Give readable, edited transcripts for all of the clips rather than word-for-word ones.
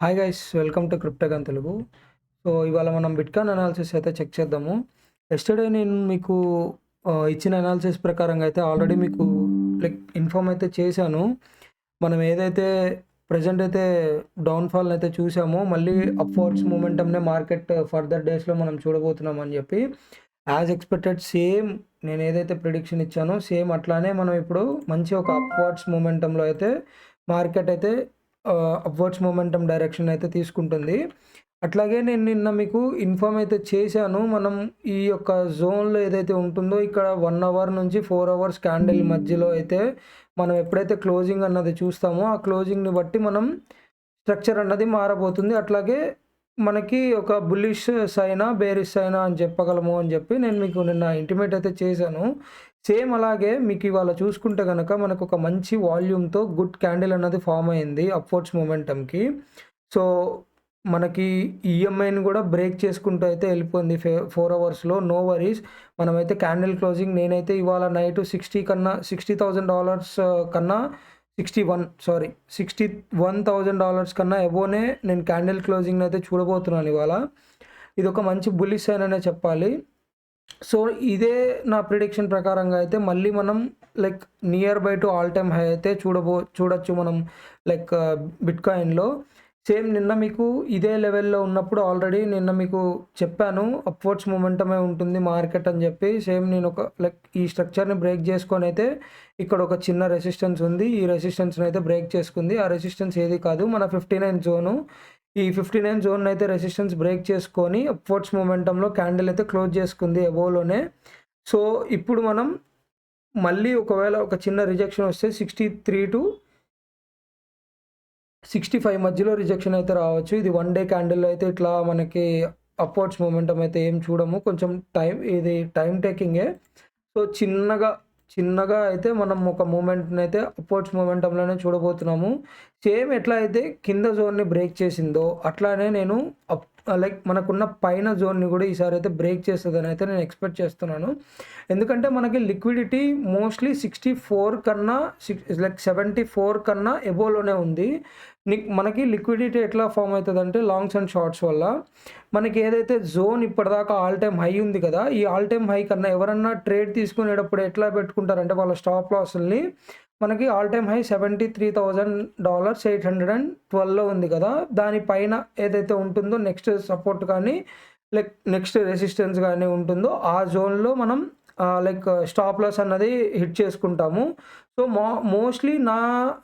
Hi guys, welcome to Cryptogun Telugu. So ఇవాళ మనం bitcoin analysis అయితే చెక్ చేద్దాము. యెస్టర్‌డే నేను మీకు ఇచ్చిన అనాలిసిస్ ప్రకారంగా అయితే ఆల్రెడీ మీకు ఇన్ఫార్మ్ అయితే చేశాను. మనం ఏదైతే ప్రెజెంట్ అయితే డౌన్‌ఫాల్‌ని అయితే చూసామో, మళ్ళీ అప్‌వర్డ్స్ మొమెంటమ్‌నే మార్కెట్ ఫర్దర్ డేస్‌లో మనం చూడబోతున్నాం అని చెప్పి. యాజ్ ఎక్స్‌పెక్టెడ్ సేమ్ నేను ఏదైతే ప్రిడిక్షన్ ఇచ్చానో సేమ్ అట్లానే మనం ఇప్పుడు మంచి ఒక అప్‌వర్డ్స్ మొమెంటమ్‌లో అయితే మార్కెట్ అయితే అప్‌వర్డ్స్ మొమెంటమ్ డైరెక్షన్ అయితే తీసుకుంటుంది. అట్లాగే నేను నిన్న మీకు ఇన్ఫార్మ్ అయితే చేశాను. మనం ఈ యొక్క జోన్‌లో ఏదైతే ఉంటుందో ఇక్కడ 1 అవర్ నుంచి 4 అవర్స్ క్యాండిల్ మధ్యలో అయితే మనం ఎప్పుడైతే క్లోజింగ్ అన్నది చూస్తామో, ఆ క్లోజింగ్‌ని బట్టి మనం స్ట్రక్చర్ అన్నది మారబోతుంది. అట్లాగే మనకి ఒక బుల్లిష్ సైనా, బేరిష్ సైనా అని చెప్పగలము అని చెప్పి నేను మీకు నిన్న ఇంటిమేట్ అయితే చేశాను. సేమ్ అలాగే మీకు ఇవాళ చూసుకుంటే గనక మనకొక మంచి వాల్యూమ్‌తో గుడ్ క్యాండిల్ అన్నది ఫార్మ్ అయింది అప్‌వర్డ్స్ మొమెంటమ్‌కి. సో, మనకి ఈఎంఐని గూడా బ్రేక్ చేసుకుంటూ అయితే వెళ్ళిపోయింది 4 అవర్స్‌లో. No worries. మనమైతే క్యాండిల్ క్లోజింగ్ నేనైతే ఇవాళ నైట్ 60 కన్నా $60,000 కన్నా 61,000 కన్నా అబోనే నేను క్యాండిల్ క్లోజింగ్‌నైతే చూడబోతున్నాను ఇవాళ. ఇదొక మంచి బుల్లిష్ సైన్ అనే చెప్పాలి. సో, ఇదే నా ప్రిడిక్షన్ ప్రకారంగా అయితే మళ్ళీ మనం near by to all time high అయితే చూడొచ్చు మనం లైక్ బిట్‌కాయిన్‌లో. సేమ్ నిన్న మీకు ఇదే లెవెల్‌లో ఉన్నప్పుడు ఆల్రెడీ నిన్న మీకు చెప్పాను. అప్‌వర్డ్స్ మొమెంటమే ఉంటుంది మార్కెట్ అని చెప్పి. సేమ్ నేను ఒక ఈ స్ట్రక్చర్‌ని బ్రేక్ చేసుకొనైతే ఇక్కడ ఒక చిన్న రెసిస్టెన్స్ ఉంది. ఈ రెసిస్టెన్స్‌నైతే బ్రేక్ చేసుకుంది. ఆ రెసిస్టెన్స్ ఏది కాదు, మన 59 జోను. ఈ 59 జోన్‌నైతే రెసిస్టెన్స్ బ్రేక్ చేసుకొని అప్‌వర్డ్స్ మొమెంటమ్‌లో క్యాండిల్ అయితే క్లోజ్ చేసుకుంది అబోవ్‌లోనే. సో, ఇప్పుడు మనం మళ్ళీ ఒకవేళ ఒక చిన్న రిజెక్షన్ వస్తే 63-65 మధ్యలో రిజెక్షన్ అయితే రావచ్చు. ఇది 1 డే క్యాండిల్‌లో అయితే ఇట్లా మనకి అప్‌వర్డ్స్ మొమెంటమ్ అయితే ఏం చూడము. కొంచెం టైమ్ టేకింగే. సో, చిన్నగా అయితే మనం ఒక మూవ్‌మెంట్‌నైతే అప్‌వర్డ్స్ మొమెంటమ్‌లోనే చూడబోతున్నాము. సేమ్ ఎట్లా అయితే కింద జోన్‌ని బ్రేక్ చేసిందో అట్లానే నేను మనకున్న పైన జోన్‌ని గూడా ఈసారైతే బ్రేక్ చేస్తదనైతే నేను ఎక్స్‌పెక్ట్ చేస్తున్నాను. ఎందుకంటే మనకి లిక్విడిటీ మోస్ట్‌లీ 64 కన్నా 74 కన్నా అబోవ్‌లోనే ఉంది. మనకి లిక్విడిటీ ఎట్లా ఫార్మ్ అయితదంటే లాంగ్స్ అండ్ షార్ట్స్ వల్ల. మనకి ఏదైతే జోన్ ఇప్పటిదాకా ఆల్ టైమ్ హై ఉంది కదా! ఈ ఆల్ టైమ్ హై కన్నా ఎవరన్నా ట్రేడ్ తీసుకునేటప్పుడు ఎట్లా పెట్టుకుంటారంటే వాళ్ళ స్టాప్ లాసుల్ని మనకి ఆల్ టైమ్ హై $73,812లో ఉంది కదా! దాని పైన ఏదైతే ఉంటుందో నెక్స్ట్ సపోర్ట్ కానీ, నెక్స్ట్ రెసిస్టెన్స్ గాని ఉంటుందో ఆ జోన్‌లో మనం స్టాప్ లాస్ అన్నది హిట్ చేసుకుంటాము. సో, మోస్ట్‌లీ నా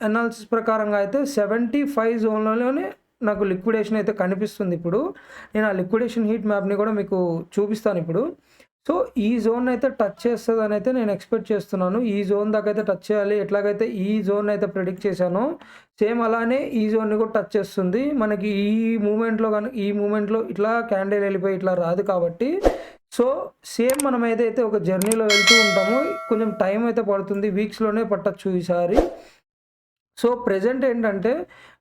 అనాలిసిస్ ప్రకారంగా అయితే 75 జోన్‌లలోనే నాకు లిక్విడేషన్ అయితే కనిపిస్తుంది ఇప్పుడు. నేను ఆ లిక్విడేషన్ హీట్ మ్యాప్‌ని కూడా మీకు చూపిస్తానిప్పుడు. సో, ఈ జోన్ అయితే టచ్ చేస్తదనైతే నేను ఎక్స్‌పెక్ట్ చేస్తున్నాను. ఈ జోన్ దాకా అయితే టచ్ చేయాలి. ఎట్లాగైతే ఈ జోన్ అయితే ప్రిడిక్ట్ చేశానో, సేమ్ అలానే ఈ జోన్‌ని కూడా టచ్ చేస్తుంది. మనకి ఈ మూవ్‌మెంట్‌లో ఇట్లా క్యాండిల్ ఎళ్ళిపోయి ఇట్లా రాదు కాబట్టి, సో, సేమ్ మనం ఏదైతే ఒక జర్నీలో వెళ్తూ ఉంటామో, కొంచెం టైం అయితే పడుతుంది. వీక్స్‌లోనే పట్టొచ్చు ఈసారి. సో, ప్రెజెంట్ ఏంటంటే,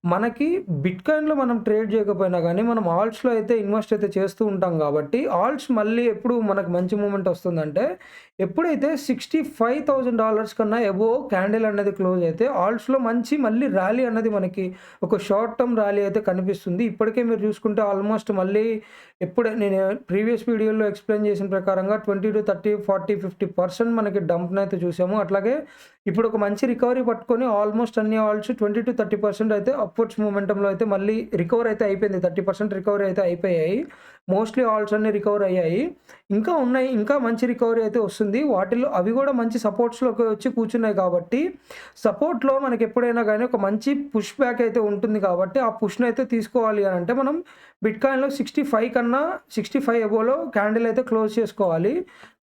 మనకి బిట్‌కాయిన్‌లో మనం ట్రేడ్ చేయకపోయినా గానీ, మనం ఆల్ట్స్‌లో అయితే ఇన్వెస్ట్ అయితే చేస్తూ ఉంటాం గాబట్టి, ఆల్ట్స్ మళ్ళీ ఎప్పుడు మనకు మంచి మూవ్‌మెంట్ వస్తుందంటే, ఎప్పుడైతే $65,000 కన్నా అబోవ్ క్యాండిల్ అనేది క్లోజ్ అయితే, ఆల్ట్స్‌లో మంచి మళ్ళీ ర్యాలీ అన్నది మనకి ఒక షార్ట్ టర్మ్ ర్యాలీ అయితే కనిపిస్తుంది. ఇప్పటికే మీరు చూసుకుంటే ఆల్మోస్ట్ మళ్ళీ నేను ప్రీవియస్ వీడియోలో ఎక్స్‌ప్లెయిన్ చేసిన ప్రకారంగా 20-30, 40, 50% మనకి డంప్‌నైతే చూసాము. అట్లాగే ఇప్పుడు ఒక మంచి రికవరీ పట్టుకొని ఆల్మోస్ట్ అన్ని ఆల్ట్స్ 20-30% అయితే అప్‌వర్డ్స్ మొమెంటమ్‌లో అయితే మళ్ళీ రికవర్ అయితే అయిపోయింది. 30% రికవరీ అయితే అయిపోయాయి. మోస్ట్‌లీ ఆల్ట్స్ అన్నీ రికవర్ అయ్యాయి. ఇంకా ఉన్నాయి. ఇంకా మంచి రికవరీ అయితే వస్తుంది. వాటిల్లో అవి కూడా మంచి సపోర్ట్స్‌లోకి వచ్చి కూర్చున్నాయి కాబట్టి, సపోర్ట్‌లో మనకెప్పుడైనా గానీ ఒక మంచి పుష్ బ్యాక్ అయితే ఉంటుంది కాబట్టి, ఆ పుష్‌నైతే తీసుకోవాలి అనంటే మనం బిట్‌కాయిన్‌లో 65 అబోవ్‌లో క్యాండిల్ అయితే క్లోజ్ చేసుకోవాలి.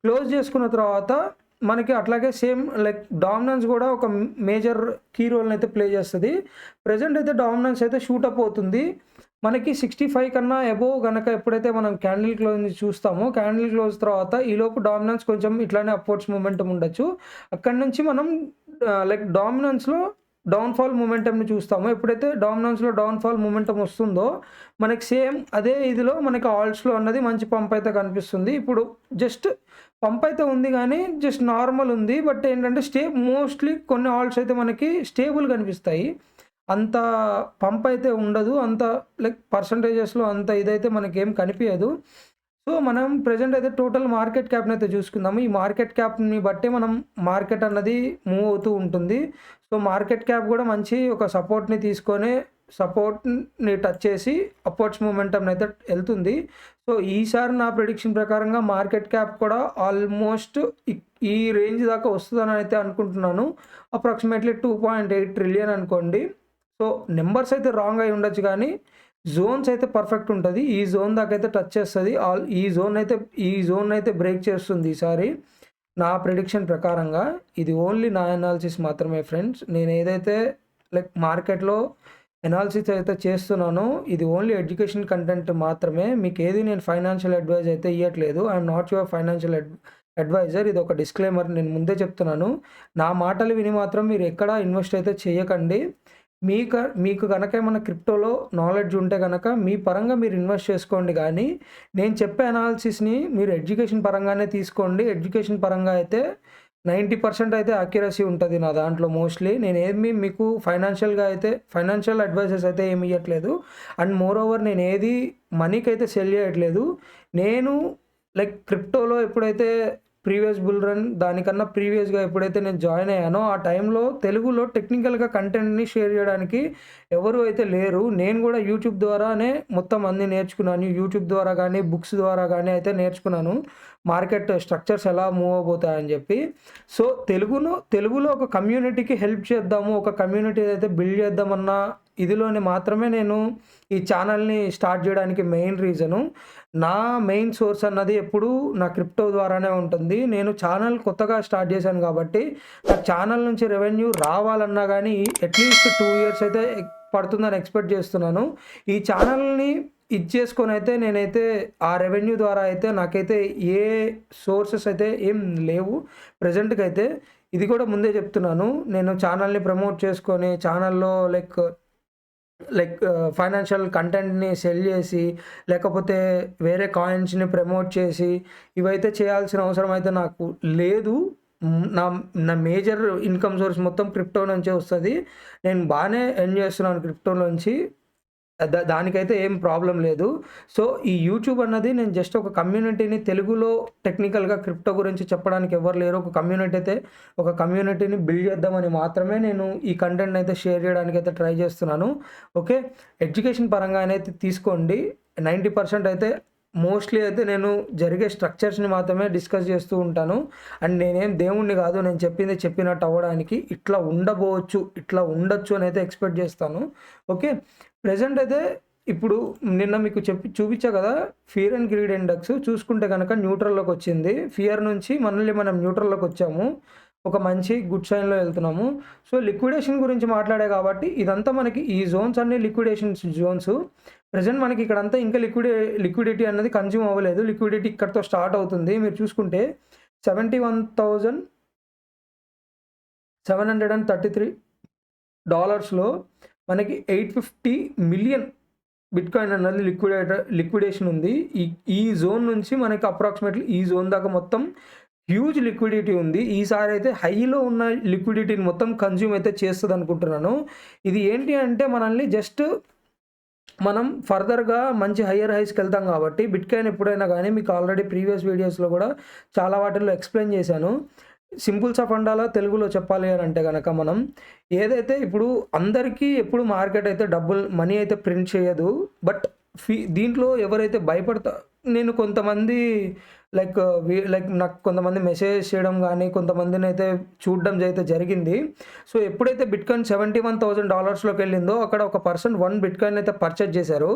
క్లోజ్ చేసుకున్న తర్వాత మనకి అట్లాగే సేమ్ డామినెన్స్ గూడా ఒక మేజర్ కీ రోల్‌నైతే ప్లే చేస్తది. ప్రెజెంట్ అయితే డామినెన్స్ అయితే షూటప్ అవుతుంది. మనకి 65 కన్నా అబోవ్ గనక ఎప్పుడైతే మనం క్యాండిల్ క్లోజ్‌ని చూస్తామో, క్యాండిల్ క్లోజ్ తర్వాత ఈలోపు డామినెన్స్ కొంచెం ఇట్లానే అప్‌వర్డ్స్ మొమెంటమ్ ఉండొచ్చు. అక్కడి నుంచి మనం డామినెన్స్‌లో డౌన్‌ఫాల్ మొమెంటమ్‌ని చూస్తాము. ఎప్పుడైతే డామినెన్స్‌లో డౌన్‌ఫాల్ మొమెంటమ్ వస్తుందో, మనకి సేమ్ అదే ఇదిలో మనకి ఆల్ట్స్‌లో అన్నది మంచి పంప్ అయితే కనిపిస్తుంది. ఇప్పుడు జస్ట్ పంప్ అయితే ఉంది గానీ, జస్ట్ నార్మల్ ఉంది. బట్ ఏంటంటే మోస్ట్‌లీ కొన్ని ఆల్ట్స్ అయితే మనకి స్టేబుల్ కనిపిస్తాయి. అంత పంప్ అయితే ఉండదు. అంత లైక్ పర్సెంటేజెస్‌లో అంత ఇదైతే మనకేం కనిపియదు. సో, మనం ప్రెజెంట్ అయితే టోటల్ మార్కెట్ క్యాప్‌నయితే చూసుకుందాము. ఈ మార్కెట్ క్యాప్‌ని బట్టే మనం మార్కెట్ అన్నది మూవ్ అవుతూ ఉంటుంది. సో, మార్కెట్ క్యాప్ గూడా మంచి ఒక సపోర్ట్‌ని టచ్ చేసి అప్‌వర్డ్స్ మొమెంటమ్‌నయితే ఎళ్తుంది. సో, ఈసారి నా ప్రిడిక్షన్ ప్రకారంగా మార్కెట్ క్యాప్ కూడా ఆల్మోస్ట్ ఈ రేంజ్ దాకా వస్తదని అయితే అనుకుంటున్నాను. అప్రాక్సిమేట్‌లీ 2.8 ట్రిలియన్ అనుకోండి. సో, నంబర్స్ అయితే రాంగ్ అయి ఉండొచ్చు గానీ, జోన్స్ అయితే పర్ఫెక్ట్ ఉంటది. ఈ జోన్ దాకైతే టచ్ చేస్తది. ఈ జోన్ అయితే బ్రేక్ చేస్తుంది ఈసారి. నా ప్రిడిక్షన్ ప్రకారంగా. ఇది ఓన్లీ నా అనాలిసిస్ మాత్రమే ఫ్రెండ్స్. నేనేదైతే లైక్ మార్కెట్‌లో అనాలిసిస్ అయితే చేస్తున్నానో ఇది ఓన్లీ ఎడ్యుకేషన్ కంటెంట్ మాత్రమే. మీకేది నేను ఫైనాన్షియల్ అడ్వైస్ అయితే ఇయ్యట్లేదు. I'm not your financial adviser. ఇదొక డిస్క్లైమర్ నేను ముందే చెప్తున్నాను. నా మాటలు విని మాత్రం మీరు ఎక్కడ ఇన్వెస్ట్ అయితే చేయకండి. మీకు గనక ఏమన్నా క్రిప్టోలో నాలెడ్జ్ ఉంటే గనక మీ పరంగా మీరు ఇన్వెస్ట్ చేసుకోండి గానీ, నేను చెప్పే అనాలిసిస్‌ని మీరు ఎడ్యుకేషన్ పరంగానే తీసుకోండి. ఎడ్యుకేషన్ పరంగా అయితే 90% అయితే అక్యురసీ ఉంటది నా దాంట్లో మోస్ట్‌లీ. నేనేమి మీకు ఫైనాన్షియల్ అడ్వైజెస్ అయితే ఏమి ఇయ్యట్లేదు. అండ్ మోర్ ఓవర్ నేనేది మనీకైతే సెల్ చేయట్లేదు. నేను లైక్ క్రిప్టోలో ఎప్పుడైతే ప్రీవియస్ బుల్ రన్ దానికన్నా ప్రీవియస్‌గా ఎప్పుడైతే నేను జాయిన్ అయ్యానో, ఆ టైంలో తెలుగులో టెక్నికల్‌గా కంటెంట్‌ని షేర్ చేయడానికి ఎవరు అయితే లేరు. నేను గూడా యూట్యూబ్ ద్వారానే మొత్తం అన్నీ నేర్చుకున్నాను. యూట్యూబ్ ద్వారా గానీ, బుక్స్ ద్వారా గానీ అయితే నేర్చుకున్నాను. మార్కెట్ స్ట్రక్చర్స్ ఎలా మూవ్ అవబోతాయని జెప్పి. సో, తెలుగులో ఒక కమ్యూనిటీకి హెల్ప్ చేద్దాము, ఒక కమ్యూనిటీ అయితే బిల్డ్ చేద్దామన్న ఇదిలోనే మాత్రమే నేను ఈ ఛానల్‌ని స్టార్ట్ జేయడానికి మెయిన్ రీజను. నా మెయిన్ సోర్స్ అన్నది ఎప్పుడూ నా క్రిప్టో ద్వారానే ఉంటుంది. నేను ఛానల్ కొత్తగా స్టార్ట్ చేశాను కాబట్టి, నాకు ఛానల్ నుంచి రెవెన్యూ రావాలన్నా గానీ అట్‌లీస్ట్ 2 ఇయర్స్ అయితే పడుతుందని ఎక్స్‌పెక్ట్ చేస్తున్నాను. ఈ ఛానల్‌ని చేసుకొనైతే నేనైతే ఆ రెవెన్యూ ద్వారా అయితే నాకైతే ఏ సోర్సెస్ అయితే ఏం లేవు ప్రెజెంట్‌కైతే. ఇది కూడా ముందే చెప్తున్నాను. నేను ఛానల్‌ని ప్రమోట్ చేసుకొని ఛానల్‌లో ఫైనాన్షియల్ కంటెంట్‌ని సెల్ చేసి, లేకపోతే వేరే కాయిన్స్‌ని ప్రమోట్ చేసి, ఇవైతే చేయాల్సిన అవసరం అయితే నాకు లేదు. నా నా మేజర్ ఇన్‌కమ్ సోర్స్ మొత్తం క్రిప్టో నుంచే వస్తది. నేను బానే ఎర్న్ చేస్తున్నాను క్రిప్టో నుంచి. దానికైతే ఏం ప్రాబ్లమ్ లేదు. సో, ఈ యూట్యూబ్ అన్నది నేను జస్ట్ ఒక కమ్యూనిటీని తెలుగులో టెక్నికల్‌గా క్రిప్టో గురించి చెప్పడానికి ఎవ్వరు లేరు. ఒక కమ్యూనిటీని బిల్డ్ చేద్దామని మాత్రమే నేను ఈ కంటెంట్‌ని అయితే షేర్ చేయడానికైతే ట్రై చేస్తున్నాను. ఓకే. ఎడ్యుకేషన్ పరంగానైతే తీసుకోండి. 90% అయితే మోస్ట్‌లీ అయితే నేను జరిగే స్ట్రక్చర్స్‌ని మాత్రమే డిస్కస్ చేస్తూ ఉంటాను. అండ్ నేనేం దేవుడిని కాదు. నేను చెప్పింది చెప్పినట్టు అవ్వడానికి. ఇట్లా ఉండబోవచ్చు, ఇట్లా ఉండొచ్చు అని అయితే ఎక్స్‌పెక్ట్ చేస్తాను. ఓకే. ప్రెజెంట్ అయితే ఇప్పుడు నిన్న మీకు చూపిచ్చా కదా! ఫియర్ అండ్ గ్రీడ్ ఇండెక్స్ చూసుకుంటే గనక న్యూట్రల్‌లోకొచ్చింది. ఫియర్ నుంచి మళ్ళీ మనం న్యూట్రల్‌లోకొచ్చాము. ఒక మంచి గుడ్ సైన్‌లో ఎళ్తున్నాము. సో, లిక్విడేషన్ గురించి మాట్లాడా కాబట్టి ఇదంతా మనకి ఈ జోన్స్ అన్నీ లిక్విడేషన్ జోన్స్. ప్రెజెంట్ మనకి ఇక్కడంతా ఇంకా లిక్విడిటీ అన్నది కన్జ్యూమ్ అవ్వలేదు. లిక్విడిటీ ఇక్కడితో స్టార్ట్ అవుతుంది. మీరు చూసుకుంటే $71,733 మనకి 850 మిలియన్ బిట్‌కాయిన్ అన్నది లిక్విడేషన్ ఉంది. ఈ జోన్ నుంచి మనకి అప్రాక్సిమేట్‌లీ ఈ జోన్ దాకా మొత్తం హ్యూజ్ లిక్విడిటీ ఉంది. ఈసారి అయితే హైలో ఉన్న లిక్విడిటీని మొత్తం కన్జ్యూమ్ అయితే చేస్తదనుకుంటున్నాను. ఇది ఏంటి అంటే మనల్ని జస్ట్ మనం ఫర్దర్‌గా మంచి హైయర్ హైస్‌కెళ్తాం కాబట్టి బిట్‌కాయిన్ ఎప్పుడైనా గానీ మీకు ఆల్రెడీ ప్రీవియస్ వీడియోస్‌లో గూడా చాలా వాటిల్లో ఎక్స్‌ప్లెయిన్ చేశాను. సింపుల్స్ ఆఫ్ ఫండాలా తెలుగులో చెప్పాలి అనంటే గనక మనం ఏదైతే ఇప్పుడు అందరికీ ఎప్పుడు మార్కెట్ అయితే మనీ అయితే ప్రింట్ చేయదు. బట్ దీంట్లో ఎవరైతే నేను కొంతమంది నాకు కొంతమంది మెసేజ్ చేయడం గానీ, కొంతమందినైతే చూడడం అయితే జరిగింది. సో, ఎప్పుడైతే బిట్‌కాయిన్ $71,000లోకెళ్ళిందో అక్కడ ఒక పర్సన్ 1 బిట్‌కాయిన్ అయితే పర్చేజ్ చేశారు.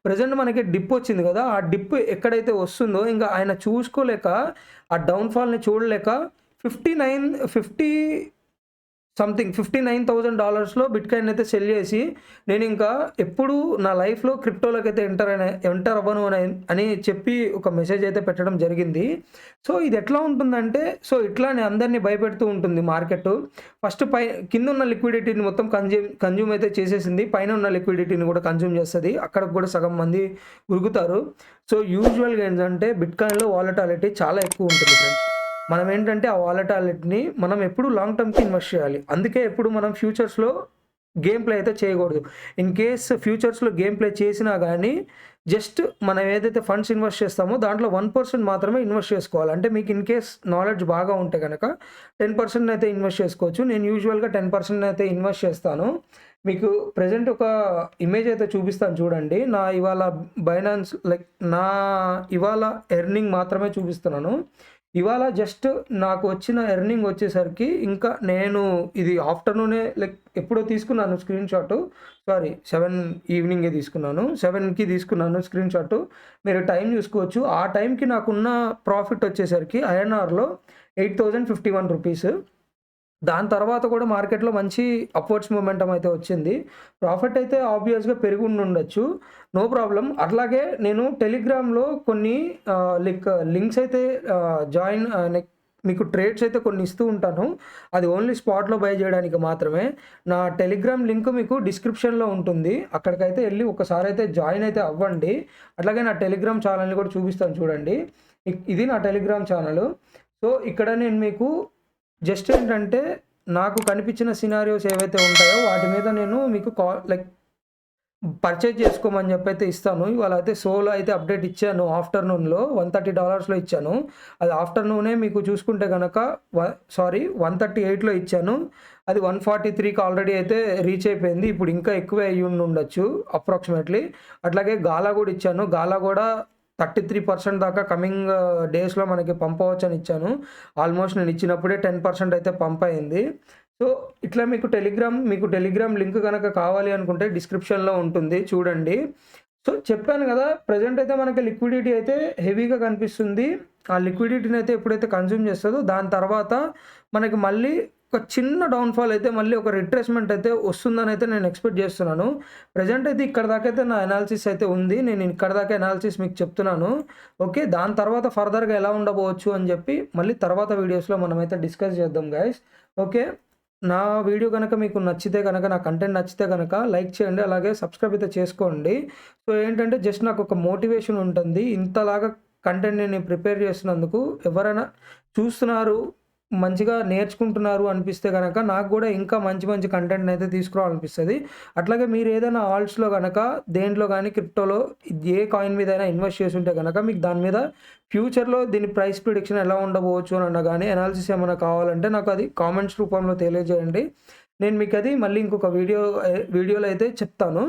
ప్రెజెంట్ మనకి డిప్ వచ్చింది కదా! ఆ డిప్ ఎక్కడైతే వస్తుందో ఇంక ఆయన చూసుకోలేక, ఆ డౌన్‌ఫాల్‌ని చూడలేక 59,000 బిట్‌కాయిన్ అయితే సెల్ చేసి, నేనింకా ఎప్పుడు నా లైఫ్‌లో క్రిప్టోలోకైతే ఎంటర్ అవ్వను అని చెప్పి ఒక మెసేజ్ అయితే పెట్టడం జరిగింది. సో, ఇది ఎట్లా ఉంటుందంటే, ఇట్లానే అందరిని భయపెడుతూ ఉంటుంది మార్కెట్టు. ఫస్ట్ కిందున్న లిక్విడిటీని మొత్తం కన్జ్యూమ్ అయితే చేసేసింది. పైన ఉన్న లిక్విడిటీని కూడా కన్జ్యూమ్ చేస్తది. అక్కడికి కూడా సగం మంది ఉరుకుతారు. సో, యూజువల్‌గా ఏంటంటే బిట్‌కాయిన్‌లో వాలటాలిటీ చాలా ఎక్కువ ఉంటుంది ఫ్రెండ్స్. మనం ఏంటంటే ఆ వాలటాలిటీని మనం ఎప్పుడు లాంగ్ టర్మ్‌కి ఇన్వెస్ట్ చేయాలి. అందుకే ఎప్పుడు మనం ఫ్యూచర్స్‌లో గేమ్ ప్లే అయితే చేయకూడదు. ఇన్ కేస్ ఫ్యూచర్స్‌లో గేమ్ ప్లే చేసినా గానీ, జస్ట్ మనం ఏదైతే ఫండ్స్ ఇన్వెస్ట్ చేస్తామో దాంట్లో 1% మాత్రమే ఇన్వెస్ట్ చేసుకోవాలి. అంటే మీకు ఇన్ కేస్ నాలెడ్జ్ బాగా ఉంటే గనక 10% అయితే ఇన్వెస్ట్ చేసుకోవచ్చు. నేను యూజువల్‌గా 10% అయితే ఇన్వెస్ట్ చేస్తాను. మీకు ప్రెజెంట్ ఒక ఇమేజ్ అయితే చూపిస్తాను చూడండి. నా ఇవాళ బైనాన్స్ లైక్ నా ఇవాళ ఎర్నింగ్ మాత్రమే చూపిస్తున్నాను. ఇవాళ జస్ట్ నాకు వచ్చిన ఎర్నింగ్ వచ్చేసరికి ఇంకా నేను ఇది ఆఫ్టర్‌నూనే లైక్ ఎప్పుడో తీసుకున్నాను స్క్రీన్‌షాటు. సారీ 7 ఈవినింగే తీసుకున్నాను. 7కి తీసుకున్నాను స్క్రీన్‌షాటు. మీరు టైం చూసుకోవచ్చు. ఆ టైంకి నాకున్న ప్రాఫిట్ వచ్చేసరికి ఐఎన్ఆర్‌లో 8051 రూపీస్. దాని తర్వాత కూడా మార్కెట్‌లో మంచి అప్‌వర్డ్స్ మొమెంటమ్ అయితే వచ్చింది. ప్రాఫిట్ అయితే ఆబ్వియస్‌గా పెరిగుండుండొచ్చు. No problem. అట్లాగే నేను టెలిగ్రామ్‌లో కొన్ని లింక్స్ అయితే జాయిన్ మీకు ట్రేడ్స్ అయితే కొన్ని ఇస్తూ ఉంటాను. అది ఓన్లీ స్పాట్‌లో బై చేయడానికి మాత్రమే. నా టెలిగ్రామ్ లింక్ మీకు డిస్క్రిప్షన్‌లో ఉంటుంది. అక్కడికైతే ఎళ్లి ఒకసారైతే జాయిన్ అయితే అవ్వండి. అట్లాగే నా టెలిగ్రామ్ ఛానెల్‌ని కూడా చూపిస్తాను చూడండి. ఇది నా టెలిగ్రామ్ ఛానెలు. సో, ఇక్కడ నేను మీకు జస్ట్ ఏంటంటే, నాకు కనిపించిన సినారియోస్ ఏవైతే ఉంటాయో వాటి మీద నేను మీకు పర్చేజ్ చేసుకోమని చెప్పైతే ఇస్తాను. ఇవాళ అయితే సోలో అయితే అప్డేట్ ఇచ్చాను ఆఫ్టర్‌నూన్‌లో $130లో ఇచ్చాను. అది ఆఫ్టర్‌నూనే మీకు చూసుకుంటే గనక 138లో ఇచ్చాను. అది 143కి ఆల్రెడీ అయితే రీచ్ అయిపోయింది. ఇప్పుడు ఇంకా ఎక్కువే అయ్యుండుండొచ్చు అప్రాక్సిమేట్‌లీ. అట్లాగే గాలా కూడా ఇచ్చాను. గాలా కూడా 33% దాకా కమింగ్ డేస్‌లో మనకి పంపవచ్చని ఇచ్చాను. ఆల్మోస్ట్ నేను ఇచ్చినప్పుడే 10% అయితే పంప్ అయింది. సో, ఇట్లా మీకు టెలిగ్రామ్ లింక్ గనక కావాలి అనుకుంటే డిస్క్రిప్షన్‌లో ఉంటుంది చూడండి. సో, చెప్పాను గదా! ప్రెజెంట్ అయితే మనకి లిక్విడిటీ అయితే హెవీగా కనిపిస్తుంది. ఆ లిక్విడిటీని అయితే ఎప్పుడైతే కన్జ్యూమ్ చేస్తదో దాని తర్వాత మనకి మళ్ళీ ఒక చిన్న డౌన్‌ఫాల్ అయితే మళ్ళీ ఒక రిట్రేస్‌మెంట్ అయితే వస్తుందనైతే నేను ఎక్స్‌పెక్ట్ చేస్తున్నాను. ప్రెజెంట్ అయితే ఇక్కడి దాకా అయితే నా అనాలిసిస్ అయితే ఉంది. నేను ఇక్కడి దాకా అనాలిసిస్ మీకు చెప్తున్నాను. ఓకే. దాని తర్వాత ఫర్దర్‌గా ఎలా ఉండబోవచ్చు అని చెప్పి మళ్ళీ తర్వాత వీడియోస్‌లో మనమైతే డిస్కస్ చేద్దాం గైస్. ఓకే. నా వీడియో గనక మీకు నచ్చితే గనక, నా కంటెంట్ నచ్చితే గనక లైక్ చేయండి. అలాగే సబ్స్క్రైబ్ అయితే చేసుకోండి. సో, ఏంటంటే జస్ట్ నాకు ఒక మోటివేషన్ ఉంటుంది. ఇంతలాగా కంటెంట్‌ని నేను ప్రిపేర్ చేస్తున్నందుకు ఎవరైనా చూస్తున్నారు, మంచిగా నేర్చుకుంటున్నారు అనిపిస్తే గనక నాకు గూడా ఇంకా మంచి మంచి కంటెంట్‌ని అయితే తీసుకురావాలనిపిస్తది. అట్లాగే మీరు ఏదైనా ఆల్ట్స్‌లో గనక దేంట్లో గాని క్రిప్టోలో ఏ కాయిన్ మీదైనా ఇన్వెస్ట్ చేసుంటే గనక మీకు దాని మీద ఫ్యూచర్‌లో దీని ప్రైస్ ప్రిడిక్షన్ ఎలా ఉండబోవచ్చు అనన్నా గాని అనాలిసిస్ ఏమైనా కావాలంటే నాకు అది కామెంట్స్ రూపంలో తెలియజేయండి. నేను మీకది మళ్ళీ ఇంకొక వీడియోలో అయితే చెప్తాను.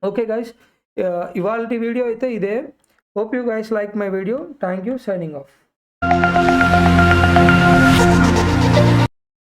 Okay guys. ఇవాల్టి వీడియో అయితే ఇదే. Hope you guys like my video. Thank you. Signing off.